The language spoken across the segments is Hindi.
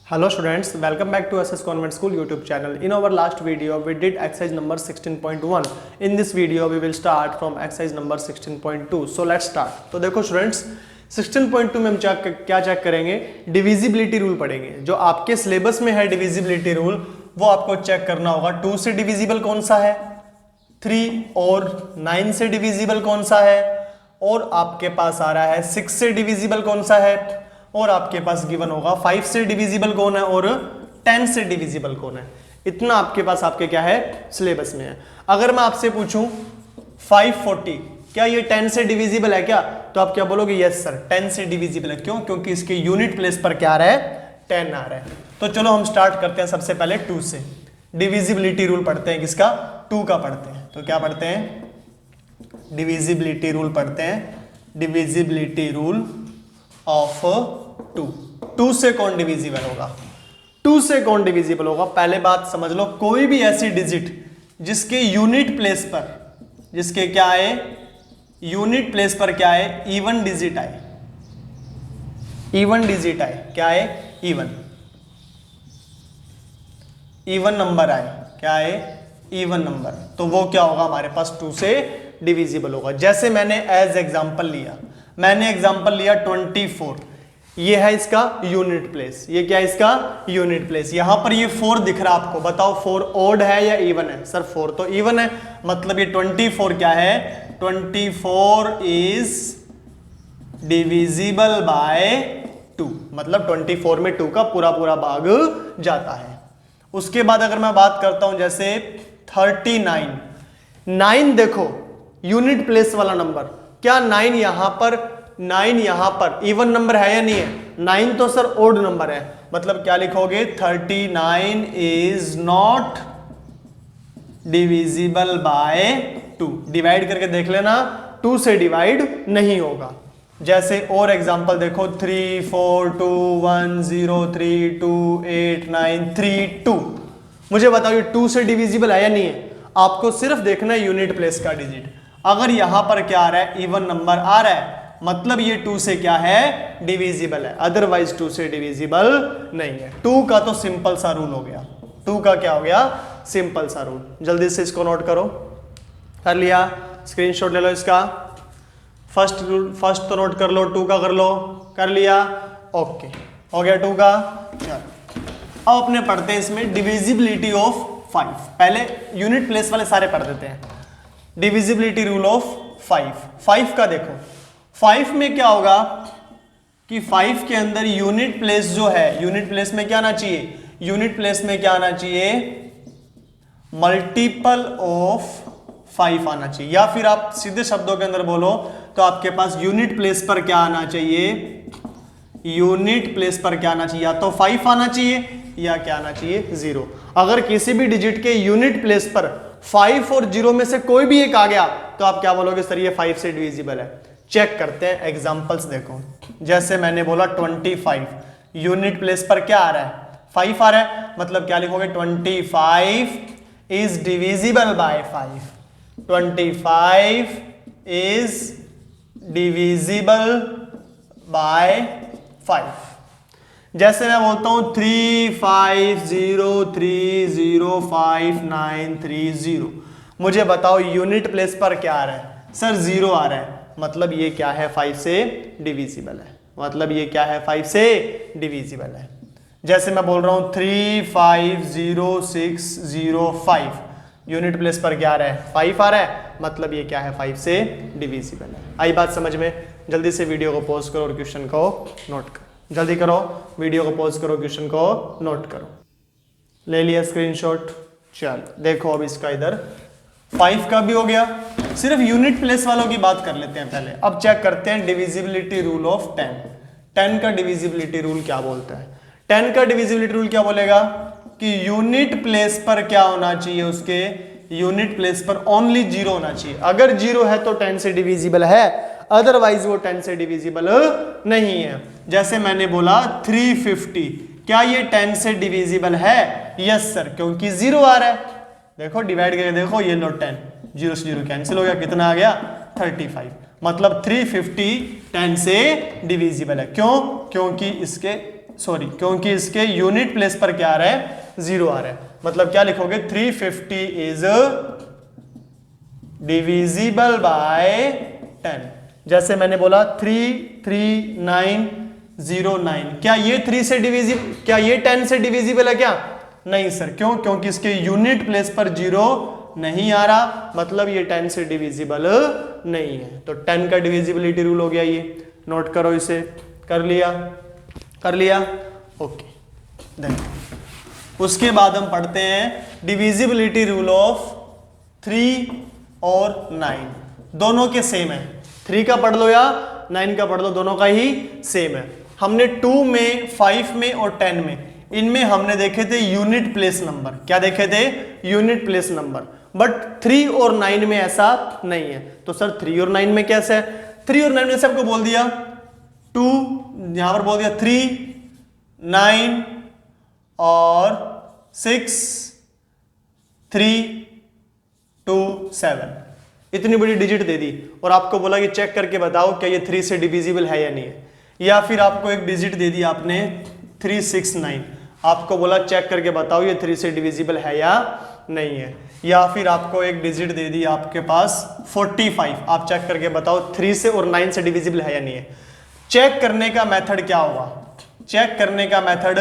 Hello students, welcome back to SS Convent School YouTube channel. In our last video, we did exercise number 16.1. In this video, we will start from exercise number 16.2. So let's start. तो देखो students, 16.2 में हम क्या चेक करेंगे? डिविजिबिलिटी रूल पढ़ेंगे. जो आपके सिलेबस में है डिविजिबिलिटी रूल, वो आपको चेक करना होगा. 2 से डिविजिबल कौन सा है, 3 और 9 से डिविजिबल कौन सा है, और आपके पास आ रहा है 6 से डिविजिबल कौन सा है, और आपके पास गिवन होगा 5 से डिविजिबल कौन है और 10 से डिविजिबल कौन है. इतना आपके पास आपके क्या है सिलेबस में है. अगर मैं आपसे पूछूं 540 क्या ये 10 से डिविजिबल है क्या, तो आप क्या बोलोगे? यस सर 10 से डिविजिबल है. क्यों? क्योंकि इसके यूनिट प्लेस पर क्या आ रहा है, 10 आ रहा है. तो चलो हम स्टार्ट करते हैं सबसे पहले 2 से. डिविजिबिलिटी रूल पढ़ते हैं. किसका? 2 का पढ़ते हैं. तो क्या पढ़ते हैं? डिविजिबिलिटी रूल पढ़ते हैं. डिविजिबिलिटी रूल ऑफ 2 से कौन डिविजिबल होगा? 2 से कौन डिविजिबल होगा? पहले बात समझ लो, कोई भी ऐसी डिजिट जिसके यूनिट प्लेस पर, जिसके क्या है यूनिट प्लेस पर क्या है, इवन डिजिट आए. इवन डिजिट आए. क्या है? इवन नंबर आए. क्या है? Even number. तो वो क्या होगा हमारे पास? 2 से डिविजिबल होगा. जैसे मैंने एज एग्जांपल लिया, 24. ये है इसका यूनिट प्लेस. ये क्या है इसका यूनिट प्लेस. यहां पर ये 4 दिख रहा है आपको. बताओ 4 ओड है या इवन है? सर 4 तो इवन है, मतलब ये 24 क्या है? 24 इज डिविजिबल बाय 2. मतलब 24 में 2 का पूरा भाग जाता है. उसके बाद अगर मैं बात करता हूं जैसे 39. 9 देखो यूनिट प्लेस वाला नंबर. क्या 9 यहां पर इवन नंबर है या नहीं है? 9 तो सर ओड नंबर है. मतलब क्या लिखोगे? 39 is not divisible by 2. Divide करके देख लेना, 2 से डिवाइड नहीं होगा. जैसे और एग्जांपल देखो 3 4 2 1 0 3 2 8 9 3 2. मुझे बताओ ये 2 से डिविजिबल है या नहीं है? आपको सिर्फ देखना है यूनिट प्लेस का डिजिट. अगर यहां पर क्या आ रहा है, इवन नंबर आ रहा है, मतलब ये 2 से क्या है, डिविजिबल है. अदरवाइज 2 से डिविजिबल नहीं है. 2 का तो सिंपल सा रूल हो गया. 2 का क्या हो गया? सिंपल सा रूल. जल्दी से इसको नोट करो. कर लिया? स्क्रीनशॉट ले लो इसका. फर्स्ट तो नोट कर लो, 2 का कर लो. कर लिया? ओके, हो गया 2 का. चलो अब अपने पढ़ते हैं इसमें डिविजिबिलिटी ऑफ 5. पहले यूनिट प्लेस वाले सारे पढ़ देते हैं. डिविजिबिलिटी रूल ऑफ 5 का देखो. 5 में क्या होगा कि 5 के अंदर यूनिट प्लेस जो है, यूनिट प्लेस में क्या आना चाहिए? यूनिट प्लेस में क्या आना चाहिए? मल्टीपल ऑफ 5 आना चाहिए. या फिर आप सीधे शब्दों के अंदर बोलो तो आपके पास यूनिट प्लेस पर क्या आना चाहिए? यूनिट प्लेस पर क्या आना चाहिए? या तो 5 आना चाहिए या क्या आना चाहिए? 0. अगर किसी भी डिजिट के यूनिट प्लेस पर 5 और 0 में से कोई भी एक आ गया तो आप क्या बोलोगे? सर ये 5 से डिविजिबल है. चेक करते हैं एग्जांपल्स. देखो जैसे मैंने बोला 25, यूनिट प्लेस पर क्या आ रहा है? 5 आ रहा है. मतलब क्या लिखोगे? 25 is divisible by 5. 25 is divisible by 5. जैसे मैं बोलता हूं 35030590. मुझे बताओ यूनिट प्लेस पर क्या आ रहा है? सर 0 आ रहा है. मतलब ये क्या है? 5 से डिविजिबल है. मतलब ये क्या है? 5 से डिविजिबल है. जैसे मैं बोल रहा हूं 350605. यूनिट प्लेस पर क्या आ रहा है? 5 आ रहा है. मतलब ये क्या है? 5 से डिविजिबल है. आई बात समझ में? जल्दी से वीडियो को पॉज करो और क्वेश्चन को नोट करो. जल्दी करो, वीडियो को पॉज करो, क्वेश्चन को नोट करो. ले लिया स्क्रीनशॉट? चलो देखो अब इसका इधर 5 का भी हो गया. सिर्फ यूनिट प्लेस वालों की बात कर लेते हैं पहले. अब चेक करते हैं डिविजिबिलिटी रूल ऑफ 10. 10 का डिविजिबिलिटी रूल क्या बोलता है? 10 का डिविजिबिलिटी रूल क्या बोलेगा कि यूनिट प्लेस पर क्या होना चाहिए? उसके यूनिट प्लेस पर ओनली 0 होना चाहिए. अगर 0 है तो 10 से डिविजिबल है, अदरवाइज वो 10 से डिविजिबल नहीं है. जैसे मैंने बोला 350, क्या ये 10 से डिविजिबल है? यस सर, क्योंकि 0 आ रहा है. देखो डिवाइड करके देखो, ये लो 10, 0 से 0 कैंसिल हो गया. कितना आ गया? 35. मतलब 350 10 से डिविजिबल है. क्यों? क्योंकि इसके सॉरी, क्योंकि इसके यूनिट प्लेस पर क्या आ रहा है, 0 आ रहा है। मतलब क्या लिखोगे, 350 इज डिविजिबल बाय 10। जैसे मैंने बोला 33909, क्या ये 3 से डिविजिबल, क्या ये 10 से डिविजिबल है क्या? नहीं सर, क्यों? क्योंकि इसके यूनिट प्लेस पर 0 नहीं आ रहा, मतलब ये 10 से डिविजिबल नहीं है। तो 10 का डिविजिबिलिटी रूल हो गया, ये नोट करो इसे। कर लिया, कर लिया, ओके। देन उसके बाद हम पढ़ते हैं डिविजिबिलिटी रूल ऑफ 3 और 9, दोनों के सेम है। 3 का पढ़ लो या 9 का पढ़ लो, दोनों का ही सेम है। हमने 2 में, 5 में और 10 में, इनमें हमने देखे थे यूनिट प्लेस नंबर। क्या देखे थे? Unit place number. बट 3 और 9 में ऐसा नहीं है। तो सर 3 और 9 में कैसे है? 3 और 9 में से आपको बोल दिया 2, यहां पर बोल दिया 3, 9 और 6, 3, 2, 7, इतनी बड़ी डिजिट दे दी और आपको बोला कि चेक करके बताओ क्या ये 3 से डिविजिबल है या नहीं है। या फिर आपको एक डिजिट दे दी आपने 369, आपको बोला चेक करके बताओ ये 3 से डिविजिबल है या नहीं है। या फिर आपको एक डिजिट दे दी आपके पास 45, आप चेक करके बताओ 3 से और 9 से डिविजिबल है या नहीं है। चेक करने का मेथड क्या होगा? चेक करने का मेथड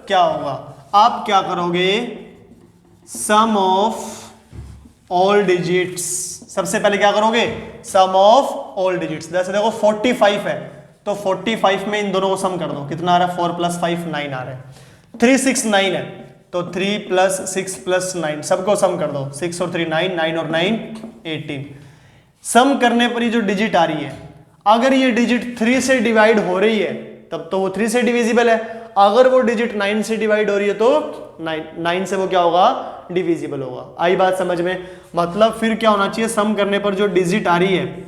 क्या होगा? आप क्या करोगे, सम ऑफ ऑल डिजिट्स, सबसे पहले क्या करोगे, सम ऑफ ऑल डिजिट्स। जैसे देखो 45 है तो 45 में इन दोनों को सम कर दो, कितना आ रहा है, 4 + 5 9 आ रहा है। 369 है तो 3 + 6 + 9, सबको सम कर दो, 6 और 3 9, 9 और 9 18। सम करने पर ये जो डिजिट आ रही है, अगर ये डिजिट 3 से डिवाइड हो रही है तब तो वो 3 से डिविजिबल है। अगर वो डिजिट 9 से डिवाइड हो रही है तो 9 से वो क्या होगा, डिविजिबल होगा। आई बात समझ में? मतलब फिर क्या होना चाहिए, सम करने पर जो डिजिट आ रही है,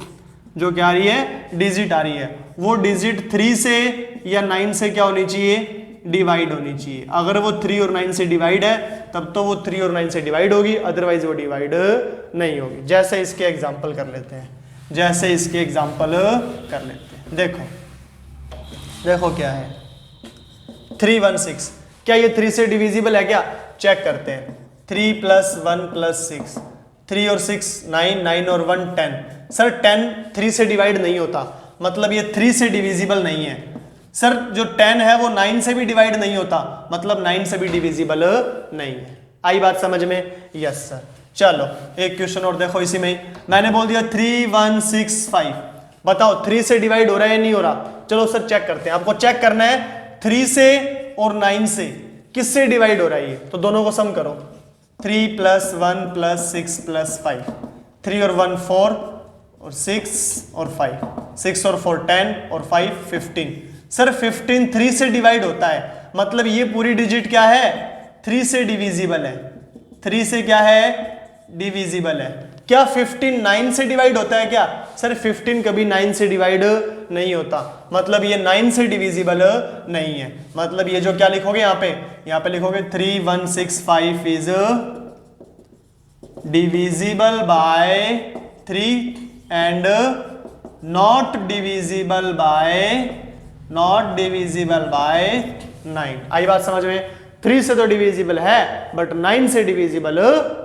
जो क्या आ रही है, डिजिट आ रही है, वो डिजिट 3 से या 9 से क्या होनी चाहिए, डिवाइड होनी चाहिए। अगर वो 3 और 9 से डिवाइड है तब तो वो 3 और 9 से डिवाइड होगी, अदरवाइज वो डिवाइड नहीं होगी। जैसे इसके एग्जांपल कर लेते हैं, जैसे इसके एग्जांपल कर लेते हैं। देखो देखो क्या है, 316, क्या ये 3 से डिविजिबल है क्या? चेक करते हैं। 3 + 1 + 6, 3 और 6 9, 9 और 1 10। सर 10 3 से डिवाइड नहीं होता, मतलब ये 3 से डिविजिबल नहीं है। सर जो 10 है वो 9 से भी डिवाइड नहीं होता, मतलब 9 से भी डिविजिबल नहीं है। आई बात समझ में? Yes sir. चलो एक क्वेश्चन और देखो, इसी में मैंने बोल दिया 3165, बताओ 3 से डिवाइड हो रहा है या नहीं हो रहा? चलो सर चेक करते हैं। आपको चेक करना है 3 से और 9 से किससे डिवाइड हो रहा है ये, तो दोनों को सम करो। 3 + 1 + 6 + 5, 3 और 1 4 और 6 और 5, 6 और 4 10 और 5 15। सर 15 3 से डिवाइड होता है, मतलब ये पूरी डिजिट क्या है, 3 से डिविजिबल है। 3 से क्या है, डिविजिबल है। क्या 15 9 से डिवाइड होता है क्या? सर 15 कभी 9 से डिवाइड नहीं होता, मतलब ये 9 से डिविजिबल नहीं है। मतलब ये जो क्या लिखोगे यहाँ पे लिखोगे 3165 is divisible by 3 and not divisible by 9। आई बात समझ में? 3 से तो डिविजिबल है बट 9 से डिविजिबल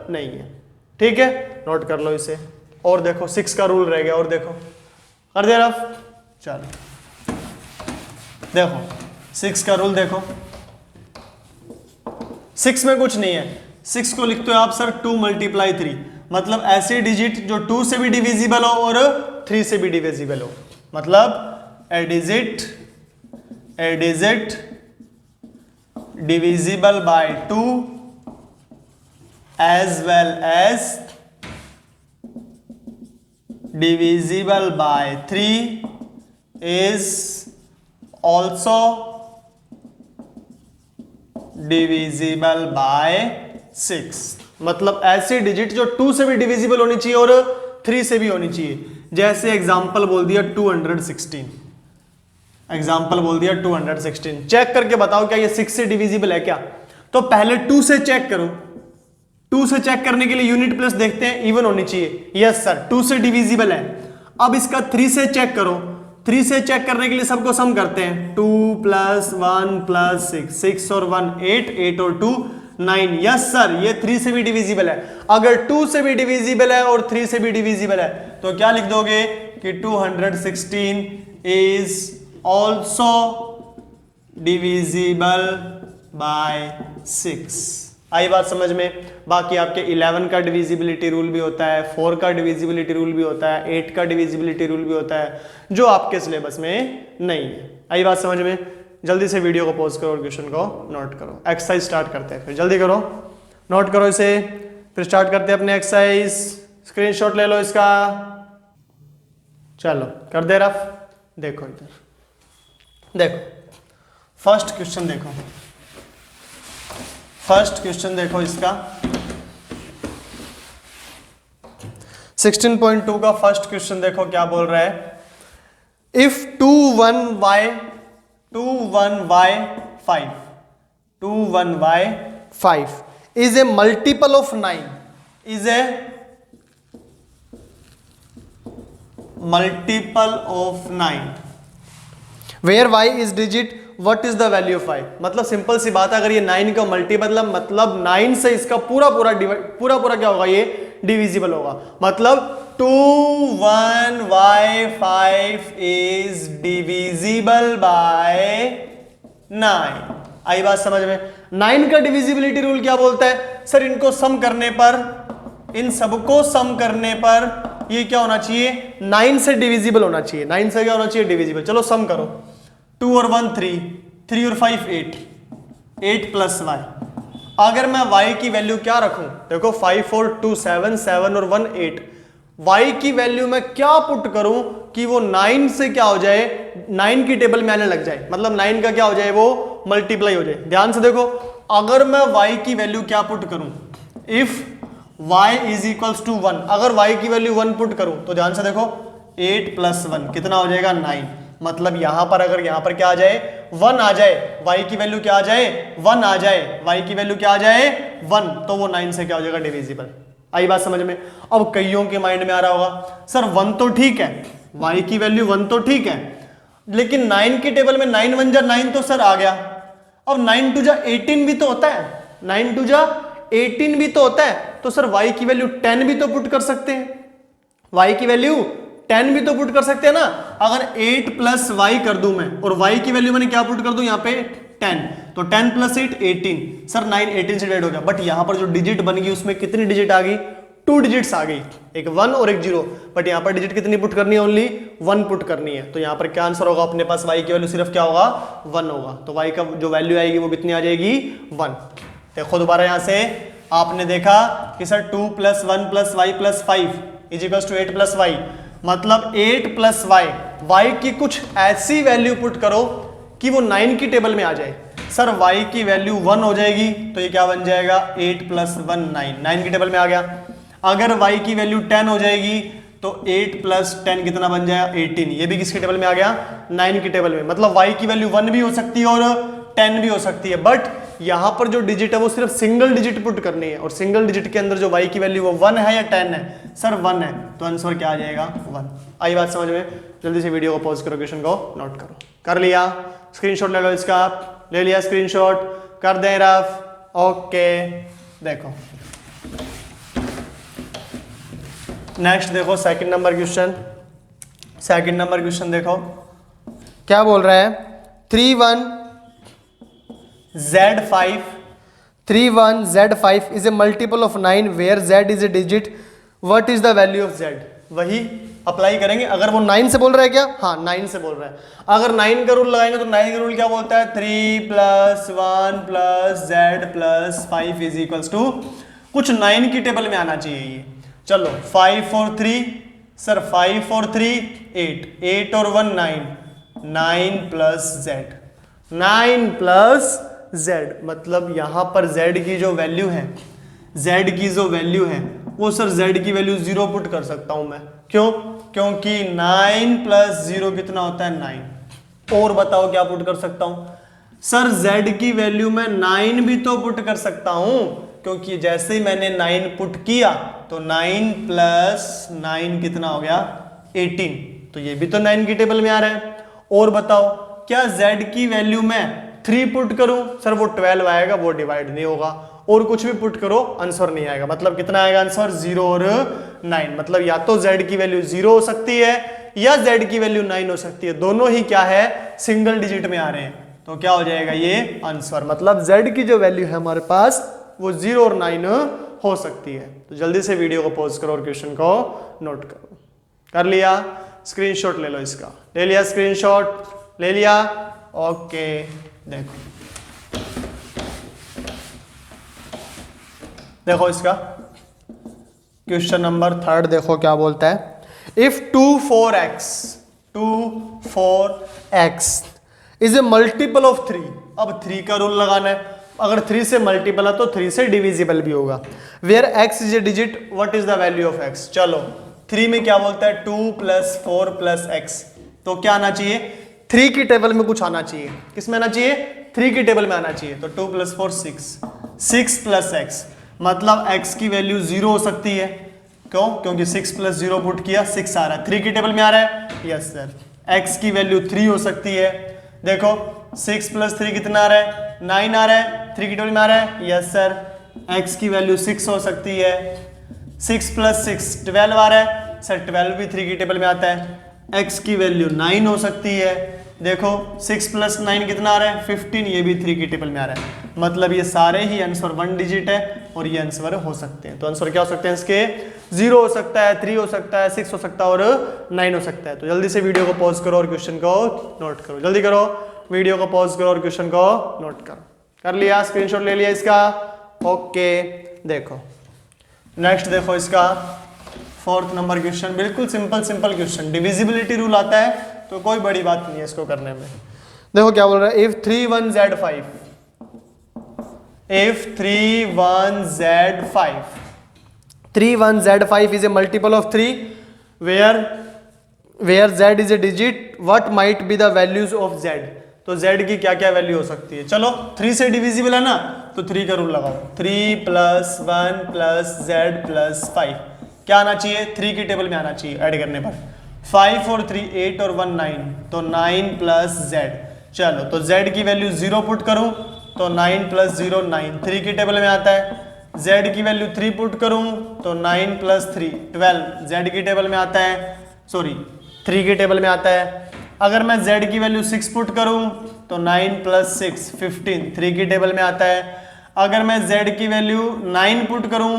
नहीं है। ठीक है, नोट कर लो इसे। और देखो 6 का रूल रह गया, और देखो कर दे रफ। चलो देखो 6 का रूल देखो, 6 में कुछ नहीं है, 6 को लिखते हो आप सर 2 × 3, मतलब ऐसे डिजिट जो 2 से भी डिविजिबल हो और 3 से भी डिविजिबल हो, मतलब a digit divisible by 2 as well as divisible by 3 is also divisible by 6। मतलब ऐसी डिजिट जो 2 से भी डिविजिबल होनी चाहिए और 3 से भी होनी चाहिए। जैसे एग्जांपल बोल दिया 216, एग्जांपल बोल दिया 216। चेक करके बताओ क्या ये 6 से डिविजिबल है क्या? तो पहले 2 से चेक करो। 2 से चेक करने के लिए यूनिट प्लेस देखते हैं, इवन होनी चाहिए। यस सर 2 से डिविजिबल है। अब इसका 3 से चेक करो 3 से चेक करने के लिए सबको सम करते हैं, 2 + 1 + 6, 6 और 1 8, 8 और 2 9। यस सर, ये 3 से भी डिविजिबल है। अगर 2 से भी डिविजिबल है और 3 से भी डिविजिबल है तो क्या लिख दोगे कि 216 इज ऑल्सो डिविजिबल बाय 6। आई बात समझ में। बाकी आपके 11 का डिविजिबिलिटी रूल भी होता है, 4 का डिविजिबिलिटी रूल भी होता है, 8 का डिविजिबिलिटी रूल भी होता है, जो आपके सिलेबस में नहीं है। आई बात समझ में। जल्दी से वीडियो को पॉज करो और क्वेश्चन को नोट करो। एक्सरसाइज स्टार्ट करते हैं, फिर जल्दी करो, नोट करो इसे, फिर स्टार्ट करते हैं अपने एक्सरसाइज। स्क्रीनशॉट ले लो इसका, चलो कर दे रफ। देखो इधर, देखो फर्स्ट क्वेश्चन देखो, फर्स्ट क्वेश्चन देखो इसका 16.2 का फर्स्ट क्वेश्चन देखो क्या बोल रहा है। If 21y5 is a multiple of 9, is a multiple of 9 where y is digit, what is the value of y। मतलब सिंपल सी बात है, अगर ये 9 का मल्टीपल मतलब 9 से इसका पूरा क्या होगा, ये डिविजिबल होगा। मतलब 21y5 is divisible by 9। आई बात समझ में। 9 का डिविजिबिलिटी रूल क्या बोलता है सर, इनको सम करने पर, इन सबको सम करने पर ये क्या होना चाहिए, 9 से डिविजिबल होना चाहिए। 9 से क्या होना चाहिए, डिविजिबल। चलो सम करो, 2 और 1 3, 3 और 5 8, 8 + y। अगर मैं y की वैल्यू क्या रखूं, देखो 5 और 2 7, 7 और 1 8, y की वैल्यू मैं क्या पुट करूं कि वो 9 से क्या हो जाए, 9 की टेबल में आने लग जाए, मतलब 9 का क्या हो जाए, वो मल्टीप्लाई हो जाए। ध्यान से देखो, अगर मैं y की वैल्यू क्या पुट करूं, इफ y = 1, अगर y की वैल्यू 1 पुट करूं तो ध्यान से देखो 8 + 1 कितना हो जाएगा, 9। मतलब यहां पर अगर यहां पर क्या आ जाए, 1 आ जाए, y की वैल्यू क्या आ जाए, 1 आ जाए, y की वैल्यू क्या आ जाए, 1, तो वो 9 से क्या हो जाएगा, डिविजिबल। आई बात समझ में। अब कईयों के माइंड में आ रहा होगा सर 1 तो ठीक है, y की वैल्यू 1 तो ठीक है, लेकिन 9 की टेबल में 9 × 1 = 9 तो सर आ गया। अब 9 × 2 = 18 भी तो होता है, 9 × 2 = 18 भी तो होता है, तो सर y की वैल्यू 10 भी तो पुट कर सकते हैं, y की वैल्यू 10 भी तो पुट कर सकते हैं ना। अगर 8 + y कर दूं मैं और y की वैल्यू मैंने क्या पुट कर दूं यहाँ पे 10, तो 10 + 8 18, सर 9 18 से डिवाइड हो गया। बट यहाँ पर जो डिजिट बन गई उसमें कितनी डिजिट आ गई, 2 डिजिट्स आ गई, एक 1 और एक 0। बट यहाँ पर डिजिट कितनी पुट करनी है, ओनली 1 पुट करनी है। तो यहाँ पर क्या आंसर होगा, अपने पास y की वैल्यू सिर्फ क्या होगा, 1 होगा। तो y का जो वैल्यू आएगी वो कितनी आ जाएगी, 1। देखो दोबारा यहाँ से आपने देखा कि सर 2 + 1 + y + 5 = 8 + y, मतलब 8 + y की कुछ ऐसी वैल्यू पुट करो कि वो 9 की टेबल में आ जाए। सर y की वैल्यू 1 हो जाएगी तो ये क्या बन जाएगा, 8 + 1 9, 9 की टेबल में आ गया। अगर y की वैल्यू 10 हो जाएगी तो 8 + 10 कितना बन जाएगा, 18, ये भी किसकी टेबल में आ गया, 9 की टेबल में। मतलब y की वैल्यू 1 भी हो सकती है और 10 भी हो सकती है, बट यहां पर जो डिजिट है वो सिर्फ सिंगल डिजिट पुट करनी है, और सिंगल डिजिट के अंदर जो y की वैल्यू वो 1 है या 10 है, सर 1 है, तो आंसर क्या आ जाएगा, 1। आई बात समझ में। जल्दी से वीडियो को पॉज करो, क्वेश्चन को नोट करो। कर लिया, स्क्रीनशॉट ले लो इसका, ले लिया स्क्रीनशॉट, कर दें रफ, ओके। देखो नेक्स्ट देखो second number question, second number question देखो क्या बोल रहा है, 31z5 is a multiple of 9 where z is a digit, what is the value of z। वही अप्लाई करेंगे। अगर वो 9 से बोल रहा है क्या, हाँ 9 से बोल रहा है। अगर 9 का रूल लगाएंगे तो 9 का रूल क्या बोलता है, 3 + 1 + z + 5 = कुछ 9 की टेबल में आना चाहिए ये। चलो 5 और 3, सर 5 और 3 8, 8 और 1 9, 9 + z, 9 + z, मतलब यहां पर z की जो वैल्यू है, z की जो वैल्यू है वो सर z की वैल्यू 0 पुट कर सकता हूं मैं। क्यों, क्योंकि 9 + 0 कितना होता है, 9। और बताओ क्या पुट कर सकता हूं, सर z की वैल्यू में 9 भी तो पुट कर सकता हूं, क्योंकि जैसे ही मैंने 9 पुट किया तो 9 + 9 कितना हो गया, 18। तो ये भी तो 9 की टेबल में आ रहा है। और बताओ क्या z की वैल्यू में 3 पुट करूं, सर वो 12 आएगा, वो डिवाइड नहीं होगा। और कुछ भी पुट करो आंसर नहीं आएगा, मतलब कितना आएगा आंसर 0 और 9। मतलब या तो z की वैल्यू 0 हो सकती है या z की वैल्यू 9 हो सकती है, दोनों ही क्या है सिंगल डिजिट में आ रहे हैं। तो क्या हो जाएगा ये आंसर, मतलब z की जो वैल्यू है हमारे पास वो 0 और 9 हो सकती है। तो जल्दी से वीडियो को पॉज करो और क्वेश्चन को नोट करो। कर लिया, स्क्रीनशॉट ले लो इसका, ले लिया स्क्रीनशॉट, ले लिया, ओके। देखो देखो इसका क्वेश्चन नंबर 3 देखो क्या बोलता है। If 2 4x is a multiple of 3, अब 3 का रूल लगाना है, अगर 3 से मल्टीपल है तो 3 से डिविजिबल भी होगा। Where x is a digit, what is the value of x। चलो 3 में क्या बोलता है 2 + 4 + x, तो क्या आना चाहिए 3 की टेबल में कुछ आना चाहिए। किस में आना चाहिए 3 की टेबल में आना चाहिए। तो 2 + 4 6 + x, मतलब x की वैल्यू 0 हो सकती है। क्यों, क्योंकि 6 + 0 पुट किया 6 आ रहा है, 3 की टेबल में आ रहा है, यस सर। x की वैल्यू 3 हो सकती है। देखो 6 + 3 कितना आ रहा है 9 आ रहा है, 3 की टेबल में आ रहा है, यस सर। x की वैल्यू 6 हो सकती है। 6 + 6 12 आ रहा है, सर 12 भी 3 की टेबल में आता है। x की वैल्यू 9 हो सकती है। देखो 6 + 9 कितना आ रहा है 15, ये भी 3 की टेबल में आ रहा है। मतलब ये सारे ही आंसर 1 डिजिट है और ये आंसर हो सकते हैं। तो आंसर क्या हो सकते हैं इसके 0 हो सकता है, 3 हो सकता है, 6 हो सकता है और 9 हो सकता है। तो जल्दी से वीडियो को पॉज करो और क्वेश्चन को नोट करो, जल्दी करो, वीडियो को पॉज करो और क्वेश्चन को नोट करो। कर लिया, स्क्रीनशॉट ले लिया इसका, ओके। देखो नेक्स्ट देखो इसका 4th नंबर क्वेश्चन, बिल्कुल सिंपल क्वेश्चन, डिविजिबिलिटी रूल आता है तो कोई बड़ी बात नहीं है इसको करने में। देखो क्या बोल रहा है, if 3 1 z5, if 3 1 z5, 3 1 z5 is a multiple of 3 where z is a digit, what might be the values of z। तो z की क्या क्या वैल्यू हो सकती है। चलो 3 से डिविजिबल है ना, तो 3 का रूल लगाओ, 3 + 1 + z + 5, क्या आना चाहिए 3 की टेबल में आना चाहिए ऐड करने पर। 5 और 3 8 और 1 9, तो 9 + z। चलो तो z की वैल्यू 0 पुट करूं तो 9 + 0 9, 3 की टेबल में आता है। z की वैल्यू 3 पुट करूं तो 9 + 3 12, z की टेबल में आता है, सॉरी 3 की टेबल में आता है। अगर मैं z की वैल्यू 6 पुट करूं तो 9 + 6 15, 3 की टेबल में आता है। अगर मैं z की वैल्यू 9 पुट करूं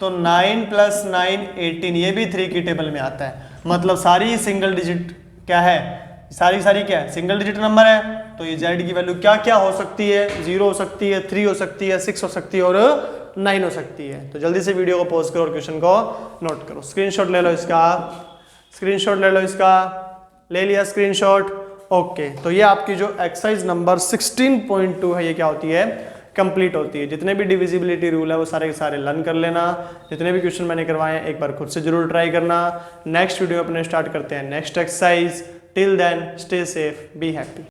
तो 9 + 9 18, ये भी 3 की टेबल में आता है। मतलब सारी सिंगल डिजिट क्या है, सारी क्या है सिंगल डिजिट नंबर है। तो ये z की वैल्यू क्या क्या हो सकती है, 0 हो सकती है, 3 हो सकती है, 6 हो सकती है और 9 हो सकती है। तो जल्दी से वीडियो को पॉज करो और क्वेश्चन को नोट करो। स्क्रीनशॉट ले लो इसका, स्क्रीनशॉट ले लो इसका, ले लिया स्क्रीनशॉट, ओके। तो ये आपकी जो एक्सरसाइज नंबर 16.2 है ये क्या होती है कंप्लीट होती है। जितने भी डिविजिबिलिटी रूल है वो सारे के सारे लर्न कर लेना। जितने भी क्वेश्चन मैंने करवाए हैं एक बार खुद से जरूर ट्राई करना। नेक्स्ट वीडियो अपने स्टार्ट करते हैं next exercise. Till then stay safe, be happy.